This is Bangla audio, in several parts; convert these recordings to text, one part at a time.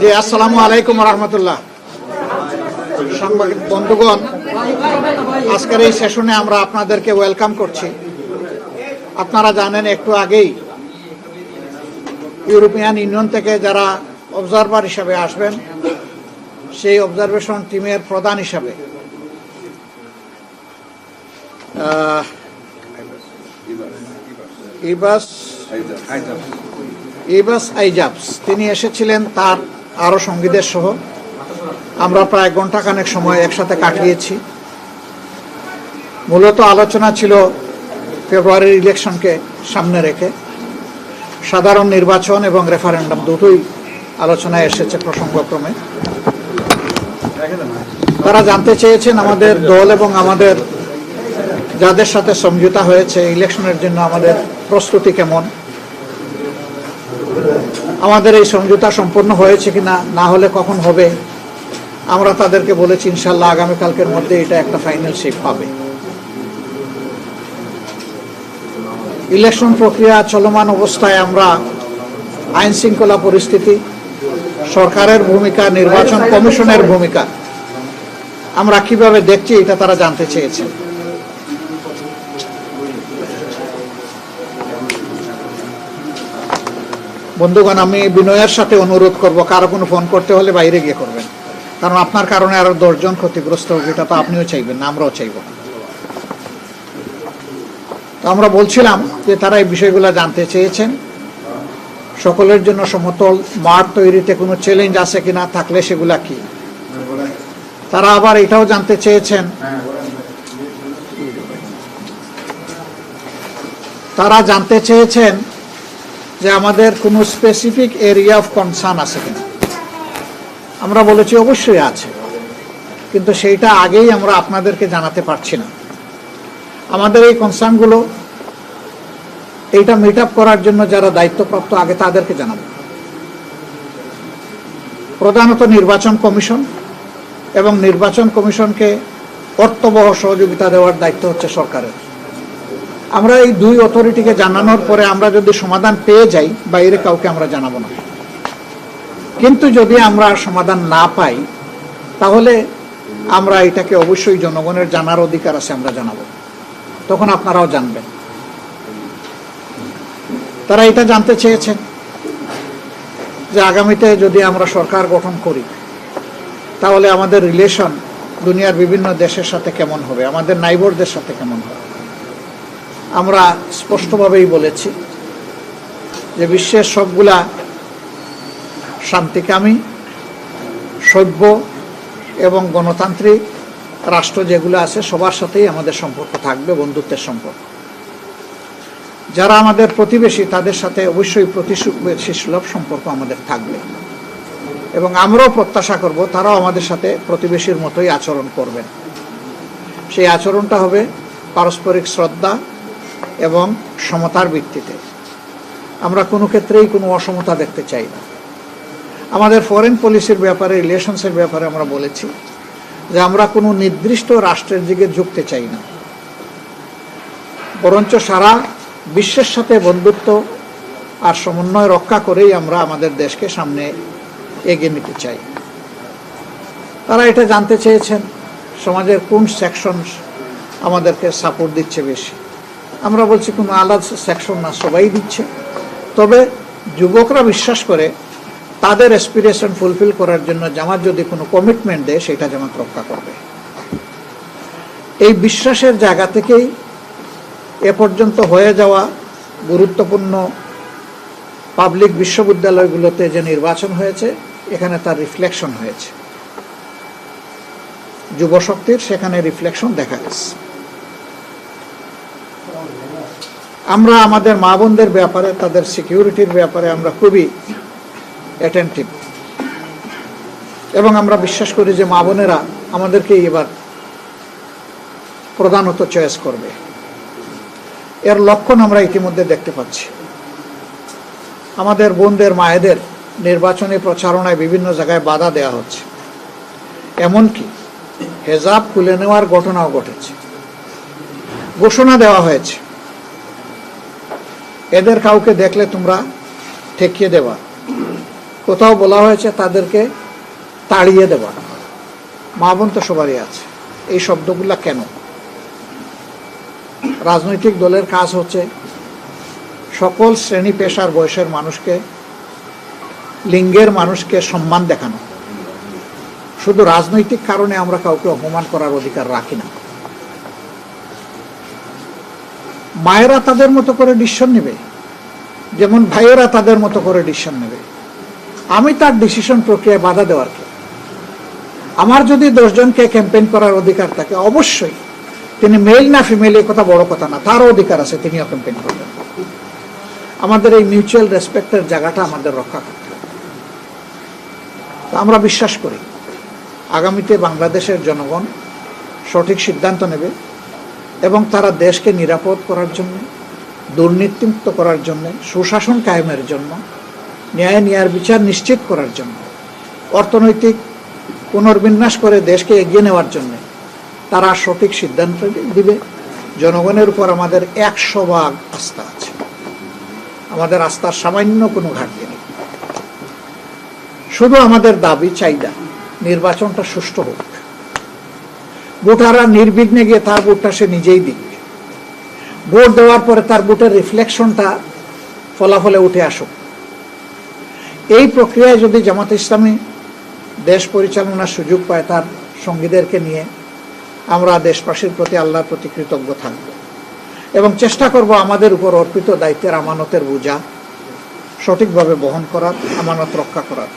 জি, আসসালামু আলাইকুম রহমতুল্লাহ। সাংবাদিক বন্ধুগণ, আজকের এই সেশনে আমরা আপনাদেরকে ওয়েলকাম করছি। আপনারা জানেন একটু আগেই ইউরোপিয়ান ইউনিয়ন থেকে যারা অবজারভার হিসাবে আসবেন, সেই অবজারভেশন টিমের প্রধান হিসাবে ইবাস আইজাবস তিনি এসেছিলেন, তার আরও সঙ্গীদের সহ। আমরা প্রায় ঘণ্টাখানেক সময় একসাথে কাটিয়েছি। মূলত আলোচনা ছিল ফেব্রুয়ারির ইলেকশনকে সামনে রেখে সাধারণ নির্বাচন এবং রেফারেন্ডাম দুটোই আলোচনায় এসেছে প্রসঙ্গক্রমে। তারা জানতে চেয়েছেন আমাদের দল এবং আমাদের যাদের সাথে সমঝোতা হয়েছে ইলেকশনের জন্য আমাদের প্রস্তুতি কেমন, আমাদের এই সমঝোতা সম্পূর্ণ হয়েছে কিনা, না হলে কখন হবে। আমরা তাদেরকে বলেছি ইনশাল্লাহ আগামীকালকের মধ্যে এটা একটা ফাইনাল শেপ পাবে। ইলেকশন প্রক্রিয়া চলমান অবস্থায় আমরা আইন শৃঙ্খলা পরিস্থিতি, সরকারের ভূমিকা, নির্বাচন কমিশনের ভূমিকা আমরা কিভাবে দেখছি এটা তারা জানতে চেয়েছেন। বন্ধুগণ, আমি বিনয়ের সাথে অনুরোধ করব, কারো কোনো ফোন করতে হলে বাইরে গিয়ে করবেন, কারণ আপনার কারণে আরো 10 জন ক্ষতিগ্রস্ত হবে, এটা তো আপনিও চাইবেন না, আমরাও চাইব। তো আমরা বলছিলাম যে তারা এই বিষয়গুলো জানতে চেয়েছেন। সকলের জন্য সমতল মাঠ তৈরিতে কোনো চ্যালেঞ্জ আছে কিনা, থাকলে সেগুলা কি। তারা আবার এটাও জানতে চেয়েছেন, যে আমাদের কোনো স্পেসিফিক এরিয়া অফ কনসার্ন আছে কিনা। আমরা বলেছি অবশ্যই আছে, কিন্তু সেইটা আগেই আমরা আপনাদেরকে জানাতে পারছি না। আমাদের এই কনসার্নগুলো এইটা মিট আপ করার জন্য যারা দায়িত্বপ্রাপ্ত আগে তাদেরকে জানাবো। প্রধানত নির্বাচন কমিশন, এবং নির্বাচন কমিশনকে অর্থবহ সহযোগিতা দেওয়ার দায়িত্ব হচ্ছে সরকারের। আমরা এই দুই অথরিটিকে জানানোর পরে আমরা যদি সমাধান পেয়ে যাই, বাইরে কাউকে আমরা জানাবো না। কিন্তু যদি আমরা সমাধান না পাই, তাহলে আমরা এটাকে অবশ্যই জনগণের জানার অধিকার আছে, আমরা জানাবো, তখন আপনারাও জানবেন। তারা এটা জানতে চেয়েছেন যে আগামীতে যদি আমরা সরকার গঠন করি, তাহলে আমাদের রিলেশন দুনিয়ার বিভিন্ন দেশের সাথে কেমন হবে, আমাদের নাইবরদের সাথে কেমন হবে। আমরা স্পষ্টভাবেই বলেছি যে বিশ্বের সবগুলা শান্তিকামী, সভ্য এবং গণতান্ত্রিক রাষ্ট্র যেগুলো আছে সবার সাথেই আমাদের সম্পর্ক থাকবে, বন্ধুত্বের সম্পর্ক। যারা আমাদের প্রতিবেশী তাদের সাথে অবশ্যই প্রতিবেশী সুলভ সম্পর্ক আমাদের থাকবে, এবং আমরাও প্রত্যাশা করব তারাও আমাদের সাথে প্রতিবেশীর মতোই আচরণ করবেন। সেই আচরণটা হবে পারস্পরিক শ্রদ্ধা এবং সমতার ভিত্তিতে। আমরা কোনো ক্ষেত্রেই কোনো অসমতা দেখতে চাই না। আমাদের ফরেন পলিসির ব্যাপারে, রিলেশনসের ব্যাপারে আমরা বলেছি যে আমরা কোনো নির্দিষ্ট রাষ্ট্রের দিকে ঝুঁকতে চাই না, বরঞ্চ সারা বিশ্বের সাথে বন্ধুত্ব আর সমন্বয় রক্ষা করেই আমরা আমাদের দেশকে সামনে এগিয়ে নিতে চাই। তারা এটা জানতে চেয়েছেন সমাজের কোন সেকশন আমাদেরকে সাপোর্ট দিচ্ছে বেশি। আমরা বলছি কোনো আলাদা সেকশন না, সবাই দিচ্ছে। তবে যুবকরা বিশ্বাস করে তাদের অ্যাসপিরেশন ফুলফিল করার জন্য জামাত যদি কোনো কমিটমেন্ট দেয়, সেটা জামাত রক্ষা করবে। এই বিশ্বাসের জায়গা থেকেই এ পর্যন্ত হয়ে যাওয়া গুরুত্বপূর্ণ পাবলিক বিশ্ববিদ্যালয়গুলোতে যে নির্বাচন হয়েছে, এখানে তার রিফ্লেকশন হয়েছে। যুবশক্তির সেখানে রিফ্লেকশন দেখা গেছে। আমরা আমাদের মা বোনদের ব্যাপারে, তাদের সিকিউরিটির ব্যাপারে আমরা খুবই অ্যাটেন্টিভ, এবং আমরা বিশ্বাস করি যে মা বোনেরা আমাদেরকেই এবার প্রধানত চয়েস করবে। এর লক্ষণ আমরা ইতিমধ্যে দেখতে পাচ্ছি। আমাদের বোনদের, মায়েদের নির্বাচনী প্রচারণায় বিভিন্ন জায়গায় বাধা দেওয়া হচ্ছে, এমনকি হেজাব খুলে নেওয়ার ঘটনাও ঘটেছে। ঘোষণা দেওয়া হয়েছে এদের কাউকে দেখলে তোমরা ঠেকিয়ে দেওয়া, কোথাও বলা হয়েছে তাদেরকে তাড়িয়ে দেওয়া। মা বোন তো সবারই আছে। এই শব্দগুলা কেন? রাজনৈতিক দলের কাজ হচ্ছে সকল শ্রেণী পেশার বয়সের মানুষকে, লিঙ্গের মানুষকে সম্মান দেখানো। শুধু রাজনৈতিক কারণে আমরা কাউকে অপমান করার অধিকার রাখি না। মায়েরা তাদের মতো করে ডিসিশন নেবে, যেমন ভাইয়েরা তাদের মতো করে ডিসিশন নেবে। আমি তার ডিসিশন প্রক্রিয়ায় বাধা দেওয়ার কে? আমার যদি 10 জনকে ক্যাম্পেইন করার অধিকার থাকে, অবশ্যই তিনি মেল না ফিমেল এই কথা বড় কথা না, তারও অধিকার আছে, তিনিও ক্যাম্পেইন করবেন। আমাদের এই মিউচুয়াল রেসপেক্টের জায়গাটা আমাদের রক্ষা করতে হবে। আমরা বিশ্বাস করি আগামীতে বাংলাদেশের জনগণ সঠিক সিদ্ধান্ত নেবে এবং তারা দেশকে নিরাপদ করার জন্য, দুর্নীতিমুক্ত করার জন্য, সুশাসন কায়েমের জন্য, ন্যায় বিচার নিশ্চিত করার জন্য, অর্থনৈতিক পুনর্বিন্যাস করে দেশকে এগিয়ে নেওয়ার জন্য তারা সঠিক সিদ্ধান্ত দিবে। জনগণের উপর আমাদের 100% আস্থা আছে। আমাদের আস্থার সামান্য কোনো ঘাটতি নেই। শুধু আমাদের দাবি চাহিদা নির্বাচনটা সুষ্ঠু হোক। ভোটাররা নির্বিঘ্নে গিয়ে তার ভোটটা সে নিজেই দিক। ভোট দেওয়ার পরে তার ভোটের রিফ্লেকশনটা ফলাফলে উঠে আসুক। এই প্রক্রিয়ায় যদি জামাত ইসলামী দেশ পরিচালনার সুযোগ পায়, তার সঙ্গীদেরকে নিয়ে আমরা দেশবাসীর প্রতি আল্লাহর প্রতি কৃতজ্ঞ থাকব এবং চেষ্টা করব আমাদের উপর অর্পিত দায়িত্বের আমানতের বোঝা সঠিকভাবে বহন করার, আমানত রক্ষা করার।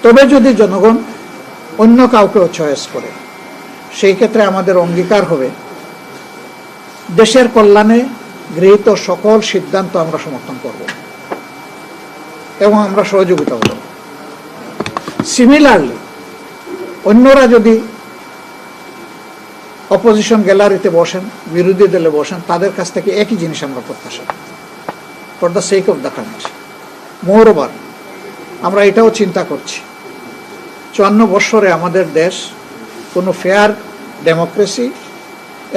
তবে যদি জনগণ অন্য কাউকেও চয়েস করে, সেই ক্ষেত্রে আমাদের অঙ্গীকার হবে দেশের কল্যাণে গৃহীত সকল সিদ্ধান্ত আমরা সমর্থন করব এবং আমরা সহযোগিতা করব। সিমিলারলি অন্যরা যদি অপোজিশন গ্যালারিতে বসেন, বিরোধী দলে বসেন, তাদের কাছ থেকে একই জিনিস আমরা প্রত্যাশা করি, for the sake of the country. Moreover আমরা এটাও চিন্তা করছি 54 বছরে আমাদের দেশ কোনো ফেয়ার ডেমোক্রেসি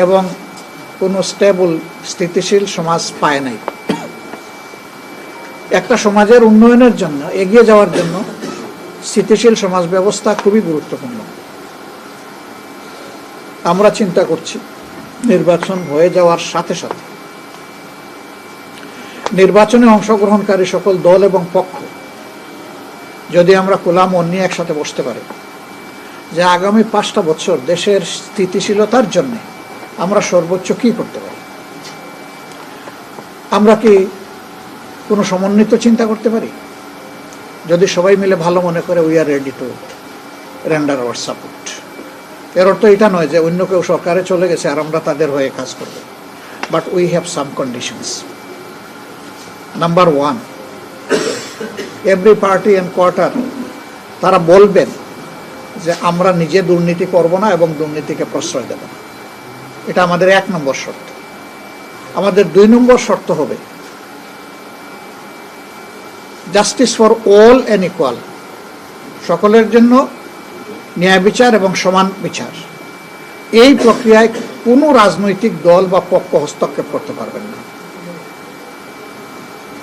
এবং কোনো স্টেবল স্থিতিশীল সমাজ পায় নাই। একটা সমাজের উন্নয়নের জন্য, এগিয়ে যাওয়ার জন্য স্থিতিশীল সমাজ ব্যবস্থা খুবই গুরুত্বপূর্ণ। আমরা চিন্তা করছি নির্বাচন হয়ে যাওয়ার সাথে সাথে নির্বাচনে অংশগ্রহণকারী সকল দল এবং পক্ষ যদি আমরা খোলা মন নিয়ে একসাথে বসতে পারি যে আগামী 5টা বছর দেশের স্থিতিশীলতার জন্য আমরা সর্বোচ্চ কি করতে পারি। আমরা কি কোনো সমন্বিত চিন্তা করতে পারি? যদি সবাই মিলে ভালো মনে করে we are ready to render hour support. এর অর্থ এটা নয় যে অন্য কেউ সরকারে চলে গেছে আর আমরা তাদের হয়ে কাজ করব, but we have some conditions. Number 1, every party and quarter তারা বলবেন যে আমরা নিজে দুর্নীতি করব না এবং দুর্নীতিকে প্রশ্রয় দেব না। এটা আমাদের 1 নম্বর শর্ত। আমাদের 2 নম্বর শর্ত হবে justice for all and equal, সকলের জন্য ন্যায় বিচার এবং সমান বিচার। এই প্রক্রিয়ায় কোনো রাজনৈতিক দল বা পক্ষ হস্তক্ষেপ করতে পারবেন না।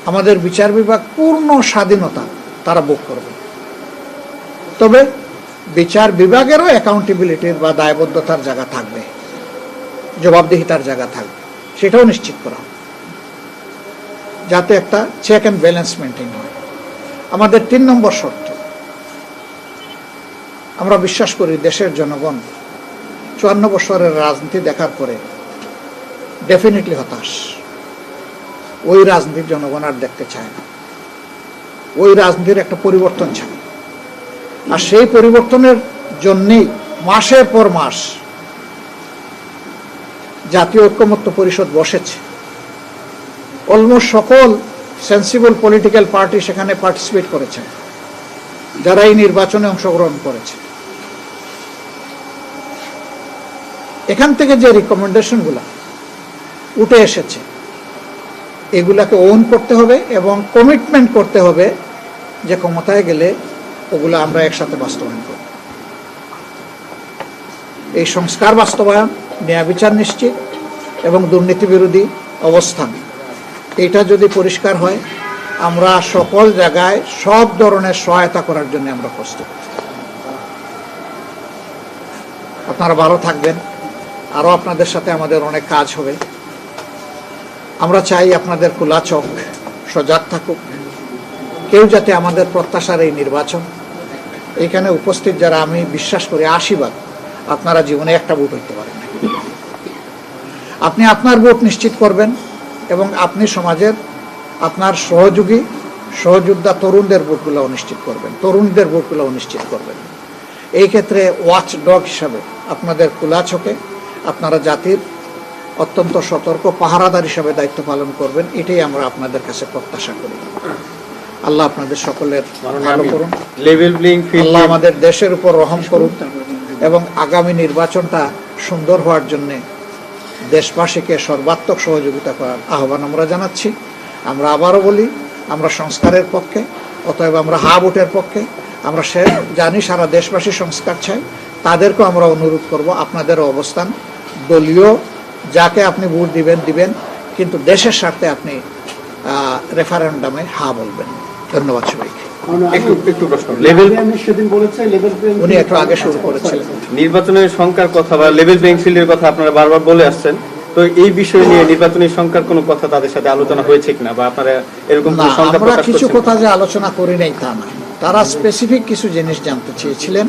আমাদের বিচার বিভাগ পূর্ণ স্বাধীনতা তারা ভোগ করবে, তবে বিচার বিভাগেরও অ্যাকাউন্টেবিলিটির বা দায়বদ্ধতার জায়গা থাকবে, জবাবদিহিতার জায়গা থাকবে, সেটাও নিশ্চিত করা যাতে একটা চেক অ্যান্ড ব্যালেন্স মেনটেন হয়। আমাদের 3 নম্বর শর্ত, আমরা বিশ্বাস করি দেশের জনগণ 54 বছরের রাজনীতি দেখার পরে ডেফিনেটলি হতাশ। ওই রাজনীতির জনগণ আর দেখতে চায় না। ওই রাজনীতির একটা পরিবর্তন চায়, আর সেই পরিবর্তনের জন্যেই মাসের পর মাস জাতীয় ঐক্যমত্য পরিষদ বসেছে। অলমোস্ট সকল সেন্সিবল পলিটিক্যাল পার্টি সেখানে পার্টিসিপেট করেছেন, যারা এই নির্বাচনে অংশগ্রহণ করেছে। এখান থেকে যে রিকমেন্ডেশনগুলো উঠে এসেছে এগুলাকে ওন করতে হবে এবং কমিটমেন্ট করতে হবে যে ক্ষমতায় গেলে ওগুলো আমরা একসাথে বাস্তবায়ন করব। এই সংস্কার বাস্তবায়ন, ন্যায় বিচার নিশ্চিত এবং দুর্নীতি বিরোধী অবস্থান, এটা যদি পরিষ্কার হয় আমরা সকল জায়গায় সব ধরনের সহায়তা করার জন্য আমরা প্রস্তুত। আপনারা ভালো থাকবেন, আরও আপনাদের সাথে আমাদের অনেক কাজ হবে। আমরা চাই আপনাদের খোলা চোখ, সজাগ থাকুক। কেউ যাতে আমাদের প্রত্যাশার এই নির্বাচন, এখানে উপস্থিত যারা আমি বিশ্বাস করি 80 আপনারা জীবনে একটা ভোট হইতে পারেন। আপনি আপনার ভোট নিশ্চিত করবেন এবং আপনি সমাজের আপনার সহযোদ্ধা তরুণদের ভোটগুলো নিশ্চিত করবেন, তরুণীদের ভোটগুলো নিশ্চিত করবেন। এই ক্ষেত্রে ওয়াচ ডগ হিসাবে আপনাদের খোলা চোখে আপনারা জাতির অত্যন্ত সতর্ক পাহারাদার হিসাবে দায়িত্ব পালন করবেন, এটাই আমরা আপনাদের কাছে প্রত্যাশা করি। আল্লাহ আপনাদের সকলের ভালো করুন, আল্লাহ আমাদের দেশের উপর রহম করুন এবং আগামী নির্বাচনটা সুন্দর হওয়ার জন্যে দেশবাসীকে সর্বাত্মক সহযোগিতা করার আহ্বান আমরা জানাচ্ছি। আমরা আবারও বলি, আমরা সংস্কারের পক্ষে, অতএব আমরা হা ভোটের পক্ষে। আমরা জানি সারা দেশবাসী সংস্কার চাই, তাদেরকেও আমরা অনুরোধ করব আপনাদের অবস্থান দলীয়, যাকে আপনি ভোট দিবেন, কিন্তু দেশের স্বার্থে আপনি রেফারেন্ডামে হা বলবেন। ধন্যবাদ সবাইকে। উনি একটু আগে শুরু করেছিলেন নির্বাচনের সংখ্যার কথা বা লেভেল প্লেইং ফিল্ডের কথা আপনারা বারবার বলে আসছেন, তো এই বিষয় নিয়ে নির্বাচনী সংখ্যার কোনো কথা তাদের সাথে আলোচনা হয়েছে কিনা, বা আপনারা এরকম আমরা কিছু কথা যে আলোচনা করি নাই তা না, তারা স্পেসিফিক কিছু জিনিস জানতে চেয়েছিলেন।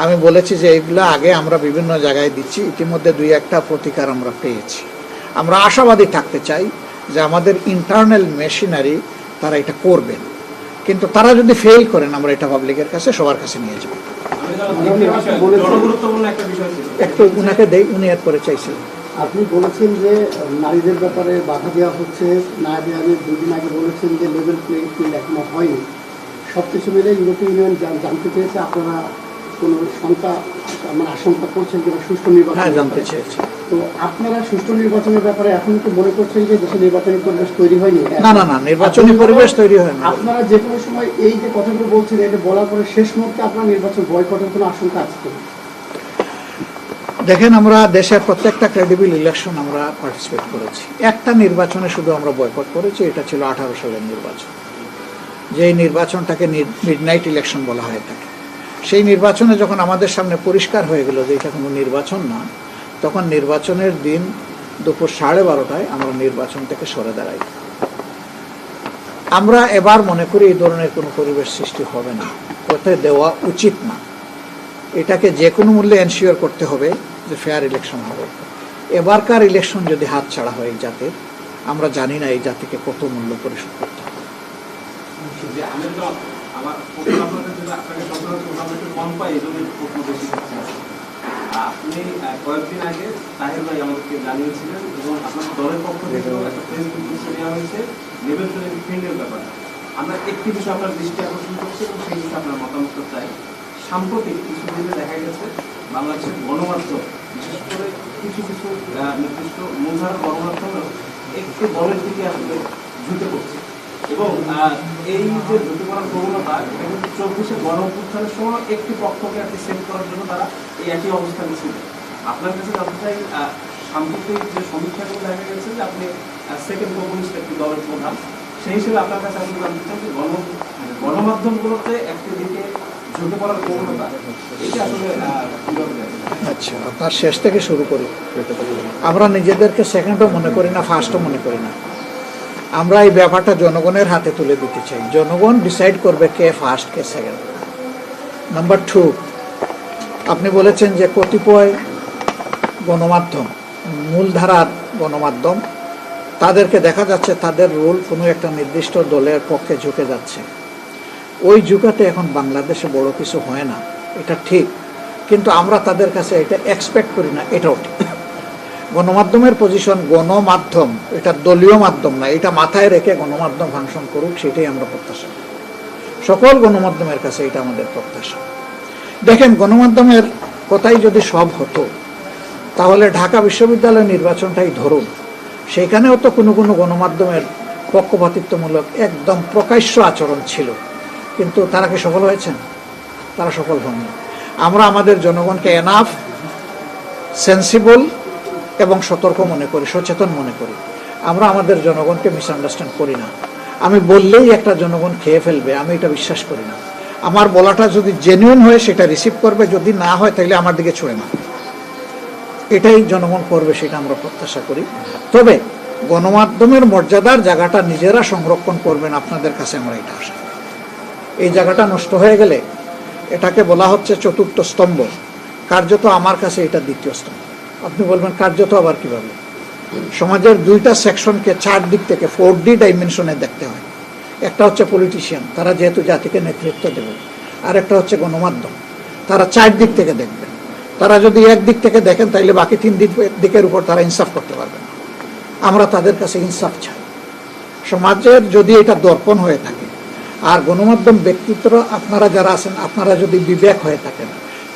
আমি বলেছি যে এগুলো আগে আমরা বিভিন্ন জায়গায় দিচ্ছি, ইতিমধ্যে 2-1টা প্রতিকার আমরা পেয়েছি। আমরা আশাবাদী থাকতে চাই যে আমাদের ইন্টারনাল মেশিনারি তারা এটা করবেন, কিন্তু তারা যদি ফেল করেন আমরা এটা পাবলিকের কাছে সবার কাছে নিয়ে যাব। একটু উনাকে দেই, উনি এরপরে চাইছিলেন। আপনি বলেছেন যে নারীদের ব্যাপারে বাধা দেওয়া হচ্ছে, না দিয়ে আমি 2 দিন আগে বলেছেন যে লেভেল প্লেইং ফিল্ড এখনো হয়নি। সব কিছু মিলে ইউরোপীয় ইউনিয়ন জানতে চেয়েছে আপনারা কোনো আশঙ্কা করছেন কিনা সুষ্ঠু নির্বাচন জানতে চেয়েছে। তো আপনারা সুষ্ঠু নির্বাচনের ব্যাপারে এখন কি মনে করছেন যে দেশে নির্বাচনী পরিবেশ তৈরি হয়নি? না, নির্বাচনী পরিবেশ তৈরি হয়নি। আপনারা যে কোনো সময় এই যে কথাগুলো বলছেন, এটা বলার পরে শেষ মুহূর্তে আপনার নির্বাচন বয়কটের কোনো আশঙ্কা আছে? দেখেন, আমরা দেশের প্রত্যেকটা ক্রেডিবল ইলেকশন আমরা পার্টিসিপেট করেছি। একটা নির্বাচনে শুধু আমরা বয়কট করেছি, এটা ছিল 18 সালের নির্বাচন, যেই নির্বাচনটাকে মিডনাইট ইলেকশন বলা হয়ে থাকে। সেই নির্বাচনে যখন আমাদের সামনে পরিষ্কার হয়ে গেল যে এটা কোনো নির্বাচন না, তখন নির্বাচনের দিন দুপুর 12:30টায় আমরা নির্বাচন থেকে সরে দাঁড়াই। আমরা এবার মনে করি এই ধরনের কোনো পরিবেশ সৃষ্টি হবে না, করতে দেওয়া উচিত না। এটাকে যে কোনো মূল্যে এনশিওর করতে হবে যে ফেয়ার ইলেকশন হবে। এবারকার ইলেকশন যদি হাত ছাড়া হয় এই জাতির, আমরা জানি না এই জাতিকে কত মূল্য পরিশোধ করতে হবে। আপনি কয়েকদিন আগে তাহের ভাই আমাদেরকে জানিয়েছিলেন এবং আপনাদের দলের পক্ষ থেকেও একটা ফেসবুক পোস্ট নেওয়া হয়েছে লেভেল প্লেইং ফিল্ডের ব্যাপারে। আমরা একটি বিষয় আপনার দৃষ্টি আকর্ষণ করছি এবং সেই বিষয়ে আপনার মতামত চাই। সাম্প্রতিক কিছুদিনে দেখা গেছে বাংলাদেশের গণমাধ্যম, বিশেষ করে কিছু নির্দিষ্ট মূলধারার গণমাধ্যমেও একটি দলের দিকে আসলে ঝুঁকে পড়ছে এবং এই যে ঝুঁকে পড়ার প্রবণতা, এটা কিন্তু 24-এর গণঅভ্যুত্থানের সময় একটি পক্ষকে আর কি সেভ করার জন্য তারা এই একই অবস্থানে ছিল। আপনার কাছে জানতে চাই, সাম্প্রতিক যে সমীক্ষাগুলো দেখা গেছে যে আপনি সেকেন্ড কমিউনিস্ট একটি দলের প্রধান, সেই হিসেবে আপনার কাছে আপনি জানতে চান যে গণমাধ্যমগুলোতে একটি দিকে ঝুঁকে পড়ার প্রবণতা, এটা আসলে আচ্ছা, আপনার শেষ থেকে শুরু করি। আমরা নিজেদেরকে সেকেন্ডও মনে করি না, ফার্স্টও মনে করি না। আমরা এই ব্যাপারটা জনগণের হাতে তুলে দিতে চাই। জনগণ ডিসাইড করবে কে ফার্স্ট কে সেকেন্ড। নাম্বার 2, আপনি বলেছেন যে কতিপয় গণমাধ্যম, মূলধারার গণমাধ্যম, তাদেরকে দেখা যাচ্ছে তাদের রোল কোনো একটা নির্দিষ্ট দলের পক্ষে ঝুঁকে যাচ্ছে। ওই ঝুঁকাতে এখন বাংলাদেশে বড় কিছু হয় না, এটা ঠিক, কিন্তু আমরা তাদের কাছে এটা এক্সপেক্ট করি না, এটাও ঠিক। গণমাধ্যমের পজিশন, গণমাধ্যম এটা দলীয় মাধ্যম না, এটা মাথায় রেখে গণমাধ্যম ফাংশন করুক, সেটাই আমরা প্রত্যাশা করি। সকল গণমাধ্যমের কাছে এটা আমাদের প্রত্যাশা। দেখেন, গণমাধ্যমের কথাই যদি সব হতো, তাহলে ঢাকা বিশ্ববিদ্যালয় নির্বাচনটাই ধরুন, সেখানেও তো কোনো গণমাধ্যমের পক্ষপাতিত্বমূলক একদম প্রকাশ্য আচরণ ছিল, কিন্তু তারা কি সফল হয়েছেন? তারা সফল হননি। আমরা আমাদের জনগণকে এনাফ সেন্সিবল এবং সতর্ক মনে করি, সচেতন মনে করি। আমরা আমাদের জনগণকে মিসআন্ডারস্ট্যান্ড করি না। আমি বললেই একটা জনগণ খেয়ে ফেলবে, আমি এটা বিশ্বাস করি না। আমার বলাটা যদি জেনুইন হয় সেটা রিসিভ করবে, যদি না হয় তাহলে আমার দিকে ছুঁড়ে না, এটাই জনগণ করবে, সেটা আমরা প্রত্যাশা করি। তবে গণমাধ্যমের মর্যাদার জায়গাটা নিজেরা সংরক্ষণ করবেন, আপনাদের কাছে আমরা এটা আশা করি। এই জায়গাটা নষ্ট হয়ে গেলে, এটাকে বলা হচ্ছে চতুর্থ স্তম্ভ, কার্যত আমার কাছে এটা দ্বিতীয় স্তম্ভ। আপনি বলবেন কার্যত আবার কিভাবে? সমাজের দুইটা সেকশনকে 4 দিক থেকে 4D ডাইমেনশনে দেখতে হয়। একটা হচ্ছে পলিটিশিয়ান, তারা যেহেতু জাতিকে নেতৃত্ব দেবে, আর একটা হচ্ছে গণমাধ্যম, তারা 4 দিক থেকে দেখবেন। তারা যদি এক দিক থেকে দেখেন তাহলে বাকি 3 দিকের উপর তারা ইনসাফ করতে পারবে না। আমরা তাদের কাছে ইনসাফ চাই। সমাজের যদি এটা দর্পণ হয়ে থাকে, আর গণমাধ্যম ব্যক্তিত্ব আপনারা যারা আছেন, আপনারা যদি বিবেক হয়ে থাকেন,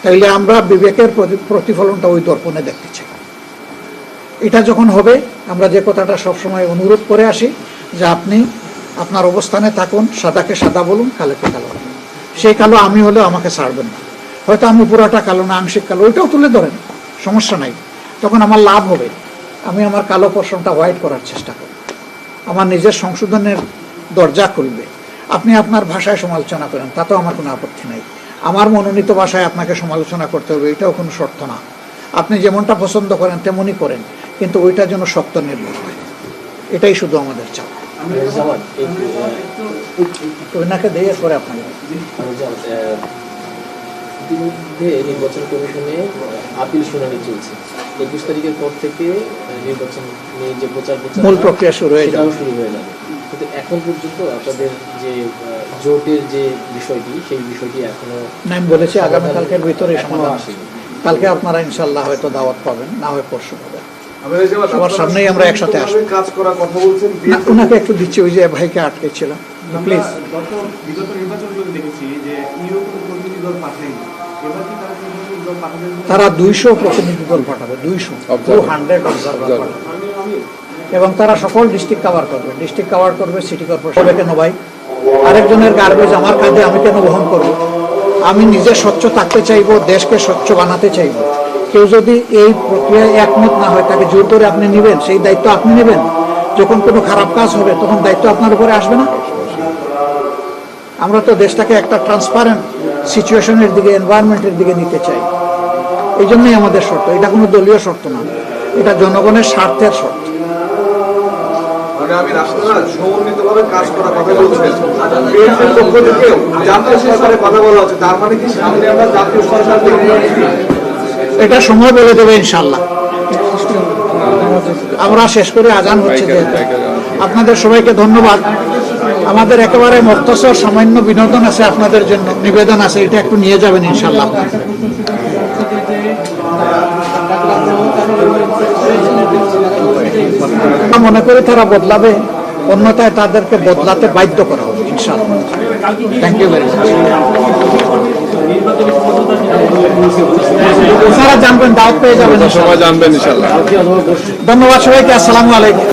তাইলে আমরা বিবেকের প্রতিফলনটা ওই দর্পণে দেখতে চাই। এটা যখন হবে, আমরা যে কথাটা সবসময় অনুরোধ করে আসি যে আপনি আপনার অবস্থানে থাকুন, সাদাকে সাদা বলুন, কালোকে কালো বলুন। সেই কালো আমি হলেও আমাকে ছাড়বেন না। হয়তো আমি পুরাটা কালো না, আংশিক কালো, ওইটাও তুলে ধরেন, সমস্যা নাই। তখন আমার লাভ হবে, আমি আমার কালো পোর্শনটা হোয়াইট করার চেষ্টা করব, আমার নিজের সংশোধনের দরজা খুলবে। আপনি আপনার ভাষায় সমালোচনা করেন, তাতেও আমার কোনো আপত্তি নাই। আমার মনোনীত ভাষায় আপনাকে সমালোচনা করতে হবে, এটাও কোনো শর্ত না। আপনি যেমনটা পছন্দ করেন তেমনই করেন, কিন্তু ওইটা যেন সত্য নির্ভর হয়, এটাই শুধু আমাদের চাপ। ওইনাকে দিয়ে পরে আপনাকে ইতিমধ্যে নির্বাচন কমিশনে আপিল শুনানি চলছে। 21 তারিখের পর থেকে নির্বাচন নিয়ে যে প্রচার মূল প্রক্রিয়া শুরু হয়ে যাবে। কিন্তু এখন পর্যন্ত আপনাদের যে জোটের যে বিষয়টি, সেই বিষয়টি এখনো আমি বলেছি আগামীকালকের ভিতরে সমাধান আসবে। কালকে আপনারা ইনশাল্লাহ হয়তো দাওয়াত পাবেন, না হয় পরশু পাবেন। সবার সামনেই আমরা একসাথে আসবো। কাজ করার কথা বলছেন, ওনাকে একটু দিচ্ছি, ওই যে ভাইকে আটকে ছিল, প্লিজ। বিগত নির্বাচনগুলো দেখেছি যে ইউ কোনো প্রতিনিধি দল পাঠায়নি, এবার কি তারা প্রতিনিধি দল পাঠাবে? তারা 200 প্রতিনিধি দল পাঠাবে, 200 অবজারভার পাঠাবে, এবং তারা সকল ডিস্ট্রিক্ট কভার করবে। ডিস্ট্রিক্ট কভার করবে সিটি কর্পোরেশন। কেন ভাই আরেকজনের গার্বেজ আমার কাঁধে আমি কেন বহন করব? আমি নিজে স্বচ্ছ থাকতে চাইবো, দেশকে স্বচ্ছ বানাতে চাইবো। কেউ যদি এই প্রক্রিয়ায় একমত না হয়, তাকে জোর করে আপনি নেবেন, সেই দায়িত্ব আপনি নেবেন। যখন কোনো খারাপ কাজ হবে তখন দায়িত্ব আপনার উপরে আসবে না? আমরা তো দেশটাকে একটা ট্রান্সপারেন্ট সিচুয়েশনের দিকে, এনভায়রনমেন্টের দিকে নিতে চাই। এই জন্যই আমাদের শর্ত, এটা কোনো দলীয় শর্ত না, এটা জনগণের স্বার্থের শর্ত। মানে আমি রাষ্ট্ররা সমন্বিতভাবে কাজ করার কথা বলছেন, বিএনপির পক্ষ থেকে জাতীয় সরকারের কথা বলা হচ্ছে, তার মানে কি সামনে আমরা জাতীয় সরকার দেখতে পাচ্ছি? এটা সময় বলে দেবে ইনশাল্লাহ। আমরা শেষ করে আজান হচ্ছে যেহেতু। আপনাদের সবাইকে ধন্যবাদ। আমাদের একেবারে মুক্তসর সামান্য বিনোদন আছে, আপনাদের জন্য নিবেদন আছে, এটা একটু নিয়ে যাবেন ইনশাল্লাহ। মনে করি তারা বদলাবে, অন্যথায় তাদেরকে বদলাতে বাধ্য করা হবে ইনশাল্লাহ। Thank you very much. আপনারা জানবেন, দাওয়াত পেয়ে যাবেন, সবাই জানবেন ইনশাল্লাহ। ধন্যবাদ সবাইকে, আসসালামু আলাইকুম।